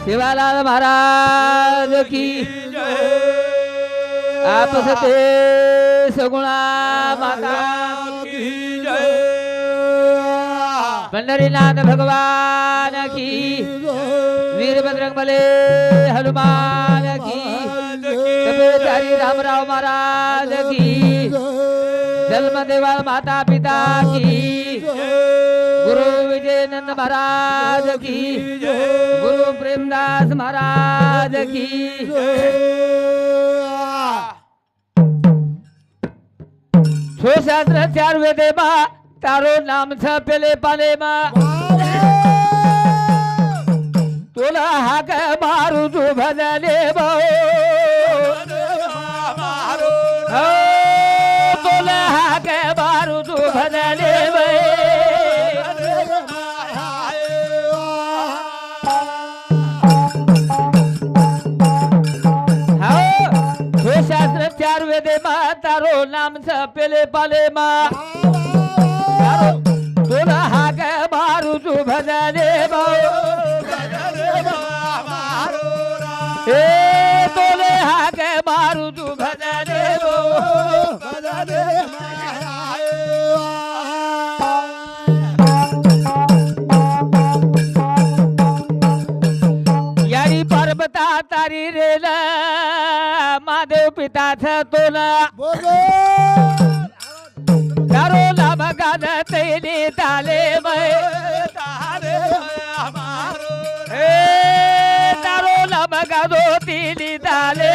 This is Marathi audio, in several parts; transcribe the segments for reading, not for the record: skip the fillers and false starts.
शिवालाल महाराज की आप सते सगुणा माता की पंढरीनाथ भगवान की वीरभद्रबले हनुमान की कपिलचारी रामराव महाराज की जन्मदेवाल माता पिता की गुरु विजयनंद महाराज की गुरु प्रेमदास महाराज की छो शास्त्र चार वेदे मा तारो नाम छ पेले पाले मा तोला हाक मारू तू भजले बो तोला हाक मारू तू भजले बो शास्त्र चार वेदे मा तारो नाम छ पेले पाले मा तोला हाक मारू तू भजले बो ए तोले हाक मारू तू भजले बो यारी पर्वता तारी रेल महादेव पिता छ तोला तारो नाम गान तैली ताले तारो नाम गानो तिली ताले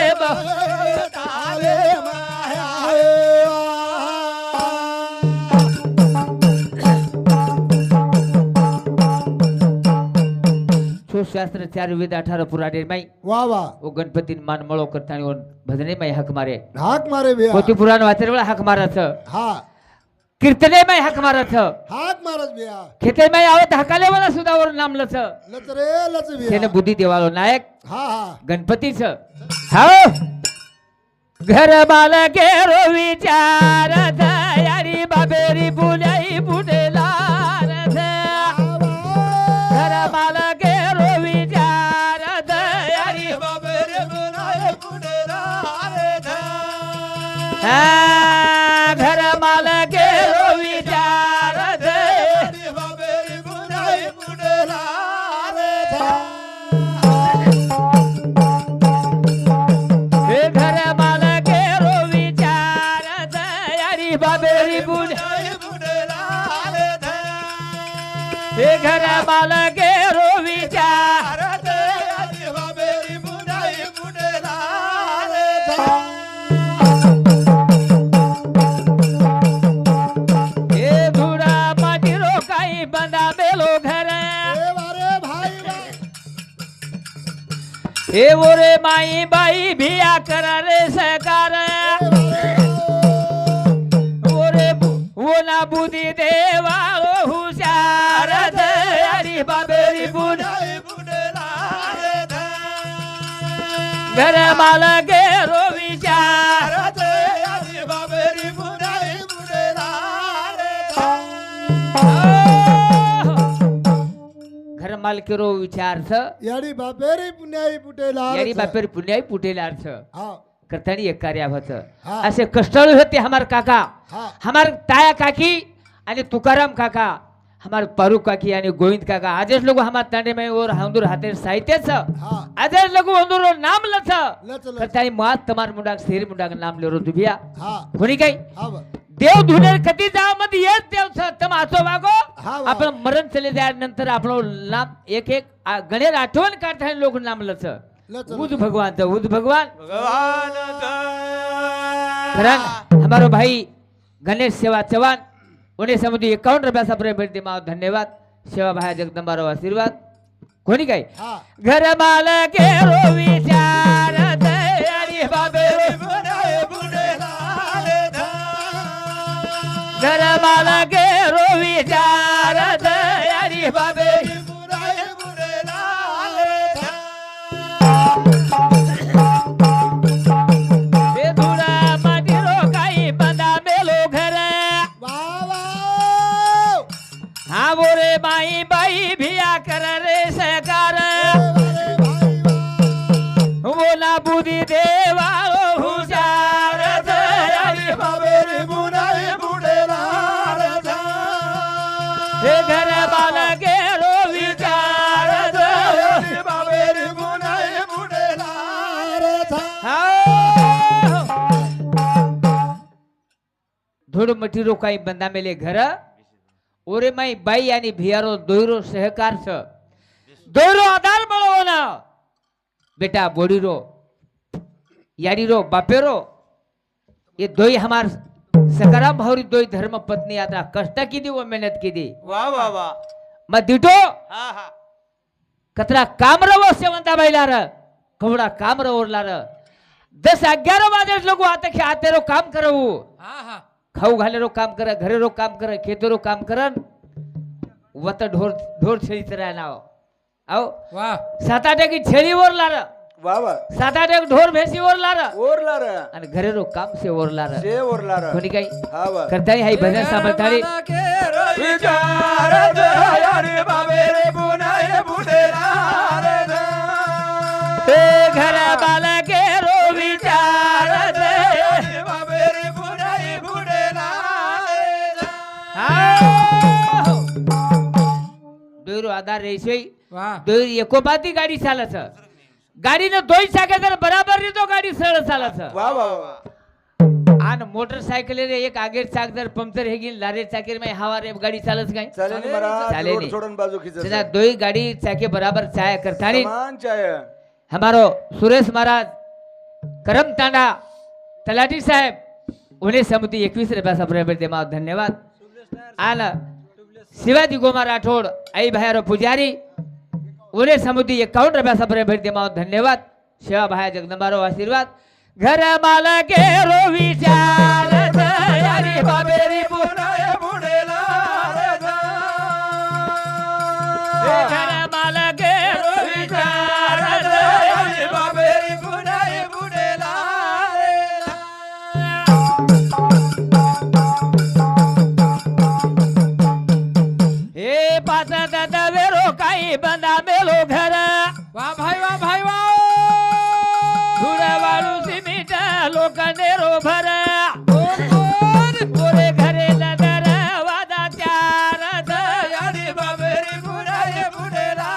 शास्त्र चार वेद 18 पुराणे माई वाह वाह ओ गणपती मान मळो करतानी ओ भजने माई हक मारे बे पोथी पुराण वाचरे वेळा हक मारत हा कीर्तने माई हक मारत हाक मारत बे खेते माई आवत हकाले मला सुदावर नाम लच लच रे लच बे तेने बुद्धी देवालो नायक हा हा गणपतीच हाओ घर बाल केरो विचारत यारी बाबेरी बुलाई बुडेला घर बाल केरो विचारत यारी बाबेरी बुलाई बुडेला घर माल केरो विचारत यारी बाबेरी बुलाई बुडेला घर माल केरो विचारत यारी बाबेरी बुलाई बुडेला हे घर माल केरो विचारत यारी बाबेरी बुलाई बुडेला हे धुरा माटीरो काही बंदा बेलो घर हे ओरे माई बाई भिया कर रे सहकार ओरे ओना बुद्धि देवालो हुशार यारी बाबेरी बुडाई बुडेला घर माल गेरो विचार यारी बाबेरी बुडाई बुडेला घर माल केरो विचार छ याडी बापेरी पुण्याई पुटेला यारी बापेरी पुण्याई पुटेला अर्थ हा करतानी एक कार्य होत हाँ। असे कष्टाळू होते हमार काका हाँ। हमार ताया काकी आणि तुकाराम काका हमार पारू काकी आणि गोविंद काका आजच लोग हमार तांडे में और हंदुर हाते साहित्य छ हाँ। आजच लोग हंदुर नाम लछ लच लच करतानी मात तमार मुंडाक शेर मुंडाक नाम लेरो दुबिया हा कोणी काही हा देव धुने कधी जा मध्ये येत देव छ तम आसो वागो हाँ। आपण मरण चले जाय नंतर आपलो नाम एक एक गणेर आठवण काढताना लोक नाम लछ लच उद भगवान उद भगवान हमारो भाई गणेश सेवा चौहान उन्हें समुद्री 51 रुपया प्रेम भेट दिमाग धन्यवाद सेवा भाई जगदंबा रो आशीर्वाद कोणी काय हाँ। घर माल के रो विचार यारी बाबे घर माल के रो विचार यारी बाबे हाँ बोरे बाई बाई भिया कर रे सहकार घर बाल गेलो विचार बाबेरी पुन्हा बुडेला रे था धूड़ मटीरो काही बंदा मेले घर ओरे माई बाई आणि भियारो दोयरो सहकार छ दोयरो आधार बळो ना बेटा बोडीरो याडीरो बापेरो ये दोई हमार सकाराम भावरी दोई धर्म पत्नी आता कष्ट की वो मेहनत की दी वा वा वा मग दिटो हा हा कतरा काम रवो सेवंता बाईलार कवडा काम रवरलार 10-11 वाजे लोग आता की आतेरो काम करवू खाऊ घालेरो काम कर घरेरो काम कर खेतरो काम करन वत ढोर ढोर छेली चराय नाव आओ वाह 7-8 की छेली ओरलार वा वा 7-8 ढोर भेसी ओरलार ओरला रे आणि घरेरो काम से ओरलार से ओरला रे कोणी काही हा वा करताय हाय भजन सांभाळताळी विचार अरे बाबेरी पुन्हा बुडेला रे हे घर बाल गेलो विचार बाबेरी पुन्हा बुडेला दोयरो आधार रेशोई वाह दोय एकोपाती गाडी चालच गाडीनं दोन चाके जर बराबर नी तो गाडी सरळ चालच वा वा वा आणि मोटरसायकल रे एक आगे चाक जर पंक्चर हे गेली लारे चाकीर में हवा रे गाडी चालच काय चालेल महाराज चालेल रोड नहीं। छोड़न बाजू खींच सदा दोई गाड़ी चाके बराबर चाय करतानी समान चाय हमारो सुरेश महाराज करम तांडा तलाटी साहेब उन्हें समिति 21 रुपया सप्रेम दे माव धन्यवाद आला शिवाजी गोमा राठोड आई भायारो पुजारी उन्हें समिति 51 रुपया सप्रेम दे माव धन्यवाद शिवा भाया जगदंबारो आशीर्वाद घर माल गेलो विचार दयारी बाबेरी पुन्हा बुडेला घर माल गेलो विचार रे बाबेरी पुन्हा बुडेला हे पाच दादा वेरो काही बंदा मेलो घर वाह भाई वाह भाई वाह धुळा वाळू सिमेंट लोक नेरो भर ओरे घरे नगर वादा चार अरे बाबेरी पुन्हा बुडेला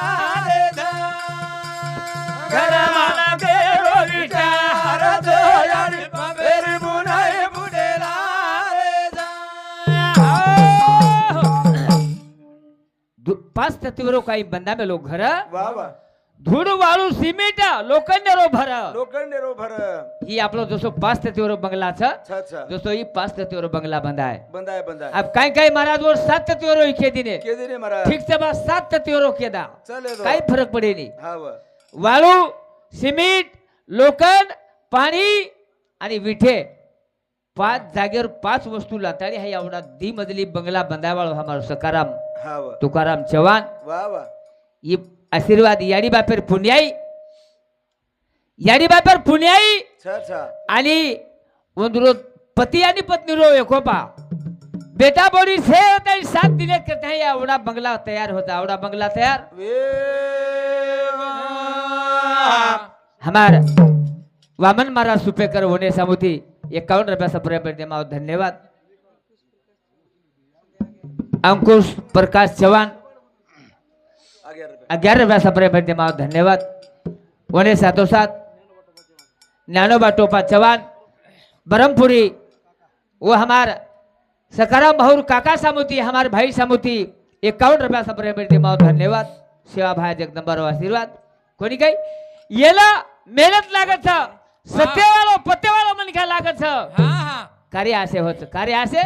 घर मला गेलो विचार अरे बाबेरी पुन्हा बुडेला पाच तत्वरो काही बंदा मेलो घर वा वा धूळ वाळू सिमेंट लोक नेरो भर लोखंड भर ही आपलो जसो पाच तत्वरो बंगला छ अच्छा अच्छा जसो ही पाच तत्वरो बंगला बंदा है बंदा है अब काय काय महाराज वो 7 तत्वरो के दिने के दिने महाराज ठीक से बस 7 तत्वरो के दा चले दो काही फरक पडे नाही हा वा वाळू सिमेंट लोखंड पाणी आणि विठे 5 जागेवर 5 वस्तू लाताडी हा एवढा दी मजली बंगला बंदावाळो हमारो सकाराम हा वा तुकाराम चव्हाण वा वा ये आशीर्वाद याडी बापेर पुण्याई याडी बापेर पुण्याई अच्छा अच्छा आणि ಒಂದ್ರು पती आणि पत्नी रो एकोपा बेटा बोडी से होता 7 दिन करते हैं एवढा बंगला तयार होता एवढा बंगला तयार वे हमार वामन महाराज सुपेकर होने समिति 51 रुपया सप्रेम दे माव धन्यवाद अंकुश प्रकाश चौहान 11 रुपया सप्रेम दे माव धन्यवाद होने साथों साथ नानोबा टोपा चौहान ब्रह्मपुरी वो हमार सकाराम भाऊर काका समिति हमारे भाई समिति 51 रुपया सप्रेम दे माव धन्यवाद सेवा भाई जगदंबारो आशीर्वाद कोणी काही येला मेहनत लागत छ सत्यवाळो पत्तेवाळो मन काय लागत छ हाँ हाँ कार्य आसे होत कार्य आसे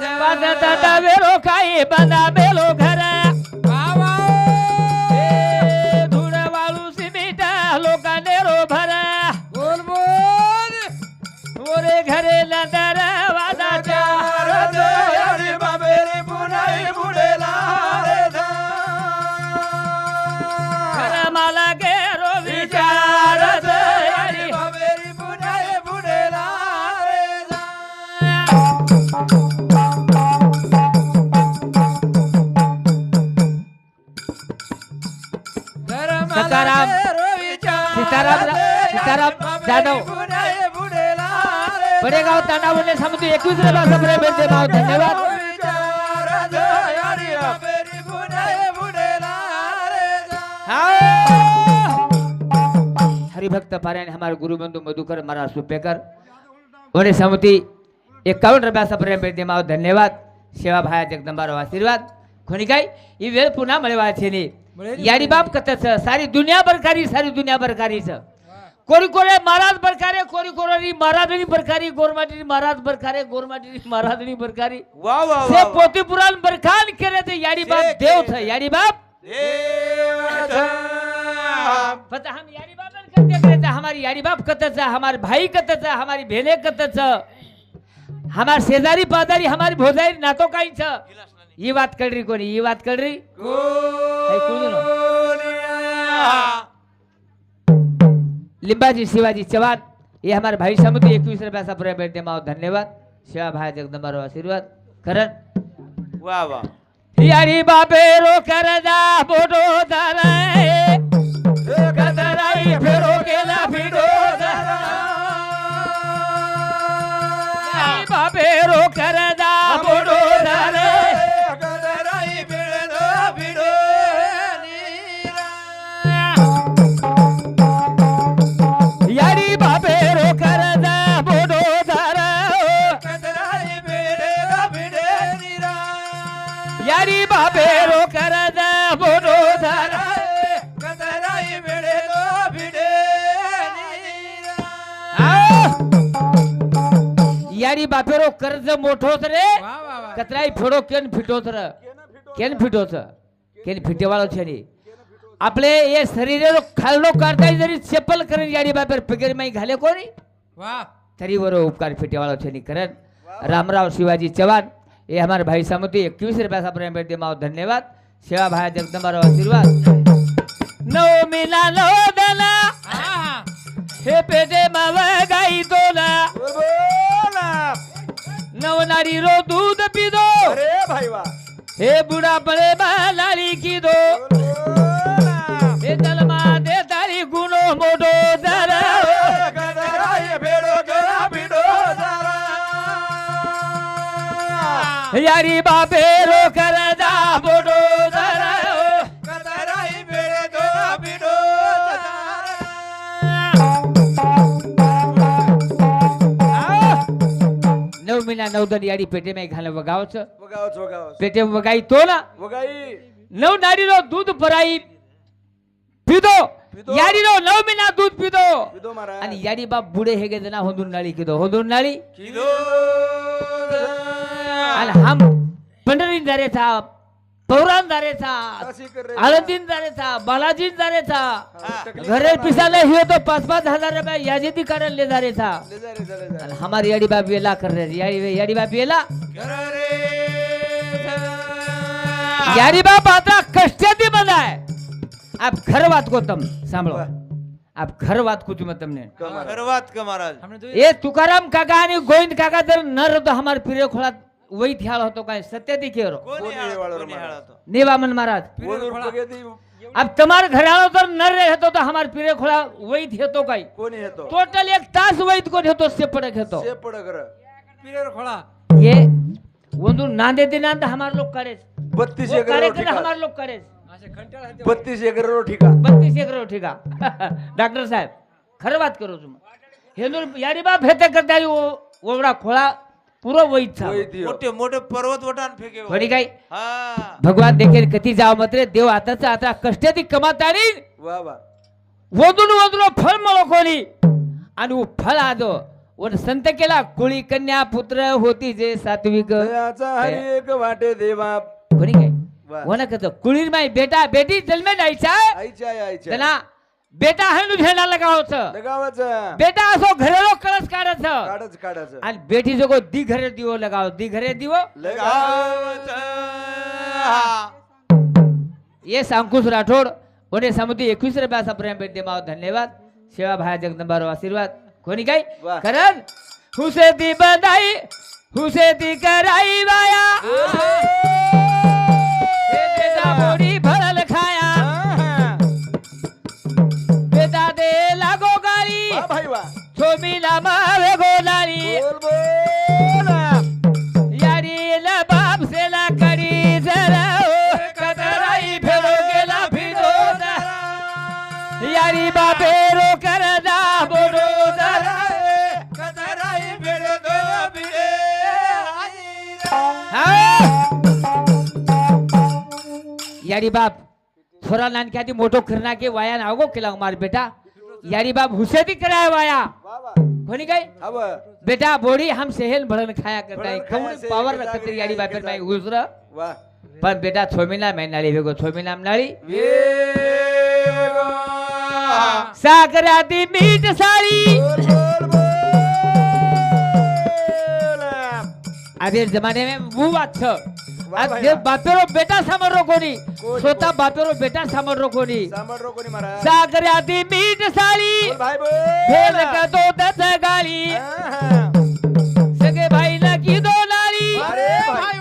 जय बाधा वेरो काही बंदा बेलो घर वाह वाह धूळ वाळू सिमेंट लोक नेरो भर बोल बोल ओरे घरे नदर वादा चार अरे बाबेरी पुन्हा बुडेला घर मला गेरो विचार अरे बाबेरी पुन्हा बुडेला सकाराम सीताराम जाधव बडेगाव तांडावले समिति 21 रुपया सप्रेम दे माव धन्यवाद अरे बाबेरी बुडाए बुडेला रे जा हरिभक्त पारायण हमारे गुरु बंधु मधुकर महाराज सुपेकर उन्हें समिति 51 रुपया प्रेम भेटदेमा धन्यवाद सेवा भाया जगदंबा आशीर्वाद कोणी काय ही वेळ पुन्हा મળવા છે ની यारी बाप कथच सारी दुनिया बरकारी छ कोरी कोरे महाराज बरकारे कोरी कोरी महाराजनी बरकारी गोरमाटी महाराज बरकारे गोरमाटी महाराजनी बरकारी वाह वाह से पोती पुराण बरखान करे ते यारी बाप देव छ यारी बाप देव था पता हम यारी बाप करते करते हमारी यारी बाप कथच हमारे भाई कथच हमारी बहने कथच हमार शेजारी पादारी हमारी भोजारी नातो काही छ ये बात कर रही कोणी ये बात कर रही लिंबाजी शिवाजी चौहान ये हमारे भाई समुद्र 21 रुपया पूरा बैठते माओ धन्यवाद शिवा भाई जगदंबा आशीर्वाद करण वाह वाह यारी बापे रो कर जा बोडो दराए कदराई फेरो केला फिडो दरा यारी बापे रो कर जा बोडो दराए कदराई बिड़ो बिड़ो नीरा यारी बापे रो कर जा बोडो दरा कदराई बिड़ो बिड़े नीरा यारी बापे रो कर जा बोडो दरा कदराई बिड़ो बिड़े नीरा यारी बापेरो कर्ज मोठोच रे વાહ વાહ વાહ कतराई फेडो केन फिटोच रे केन फिटोच केन फिटेवाळो छे नी आपले ये शरीरेरो खालनो काढताय जरी चप्पल करेन यारी बापर पगेर माई घाले कोणी વાહ तरी वरो उपकार फिटेवाळो छे नी करन रामराव शिवाजी चौहान ये हमारे भाई समुद्र 21 रुपया प्रेम भेट माओ धन्यवाद सेवा भाई जगदंबा आशीर्वाद नौ मिला नो दला આહા हे पेटे माव गाई दोला बोला नव नारी रो दूध पी दो अरे भाई वाह हे बुढ़ा बड़े लाली की दो बोला हे जलमा दे तारी गुनो मोडो जरा कदराई बिड़ो गरा बिड़ो जरा यारी बापे रो कर जा मोडो जरा कदराई बिड़ो गरा बिड़ो जरा नऊ महिना नऊ दन यारी पेटे में घाल वगावच वगावच पेटे में वगाई तो ना वगाई नऊ नारी रो दूध भराई पीदो पीदो. यारी रो नऊ महिना दूध पीदो विदो महाराज आणि यारी बाप बुडे हेगे जना होंदून नाळी किदो होंदून नाळी किदो आणि हम पंढरीन जारे था पौराण जारे था काशी कर रे आळंदीन जारे था बालाजीन जारे था तकलीफ घरे ना पिसाले हियो तो 5-5 हजार रुपया याजेती कारण ले जारे था ले जा रे ले जा आणि हमारी याडी बाप वेला कर रे याडी बाप वेला कर रे यारी बाप आता कष्टाती बंदाय आप घर बात को तम सांभळो आप घर बात को तुम तमने करवात का महाराज हमने तो ए तुकाराम काका आणि गोविंद काका जर न रहतो हमार पिरे खोळात वही थ्याळ होतो काय सत्य ती केरो कोणी हेळवाळो रे महाराज नेवामन महाराज वदूर पगेती अब तुम्हार घराणो तर न रहतो तो हमार पिरे खोळा वही हेतो काय कोणी हेतो टोटल 1 तास वही को हेतो सेपड घेतो से पड कर पीरेर खोला ये वंदू नांदे दिनांत हमार लोग करेस 32 वो एकर कार्यक्रम ठिका हमार लोग करेस असे खंटाळ हाते 32 एकर ठिका 32 एकर ठिका डॉक्टर साहेब खरं बात करो तुम हेंदूर यारी बाप हेते करता ओवडा खोळा पुरो वहीचा वही दियो मोठे मोठे पर्वत वटान फेके हो. थोडी काय हा भगवान देखील कधी जाव मात्र देव आताचा आता कष्टाती कमातानी वा वा वदून वदून फळ मळो कोणी आणि वो फळ आदो वन संत केला कुळी कन्या पुत्र होती जे सात्विक दयाचा हरी एक वाटे देवा कोणी काय वा. वन कत कुळीर माई बेटा बेटी जन्मे जायचा आईच्या त्यांना बेटा हनु भेना लगावचं लगावाचं बेटा असो घरेलो कळस काढायचं काढच काढाचं आणि बेटी जगो दी घरे दिवो लगाव दी घरे दिवो लगावाचं ये सांकुश राठोड उन्हें समुद्री 21 रुपया प्रेम भेट माओ धन्यवाद सेवा भाया जगदंबा आशीर्वाद कोणी काय वाह. करण हुसे दी बंदाई हुसे दी कराई वाया हे बेटा बोरी भरल खाया बेटा दे लागो गारी वा भाई वा छोमीला मारे गोलारी बोल बोल यारी ला बाप से ला करी जरा बापेरो करदा बडोदर कदराई बिडो बिडे यारी बाप थोड़ा नानक्या ती मोठो करना के वाया नागो केला मार बेटा यारी बाप हुसेती कराय वाया कोणी काय अब बेटा बोडी हम सेहल भरण खाया करता है भरण खाया कौन से पावर बेटा रखते के यारी बाप बेटा मैं गुजरा वाह पण बेटा छोमिना मैं नाली भेगो छोमिना नाली वेगो सागराती मीठ सारी बोल बोल बोल आधे जमाने में वो बात छ वाह भाई, आज वाह. बापेरो बेटा समोर रो कोणी कोणी, स्वतः कोणी. बापेरो बेटा समोर रो कोणी सांभाळ कोणी महाराज सागराती मीठ सारी बोल भाई फेल बोल का तो दस गाली हा. सगे भाई ना की दो नाली अरे भाई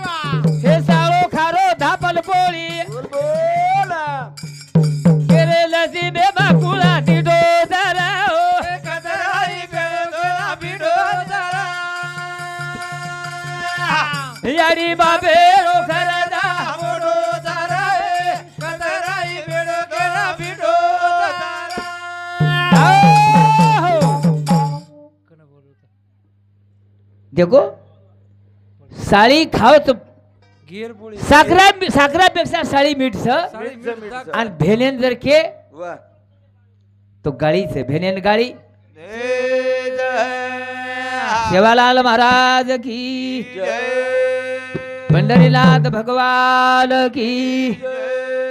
हे साळो खारो धापल पोळी बोल बोल केरे लसी बे बाकुळा तिडो जरा कदराई बिडो बिडो जरा यारी बाबे रो खरदा बोडो जरा कदराई बिडो बिडो जरा देखो साळी खाव तो गिर पोळी साखरापेक्षा साळी मीठ छ आणि भेनेन जर के वाह तो गाळी से भेनेन गाळी जय सेवालाल महाराज की जय पंढरीनाथ भगवान की जय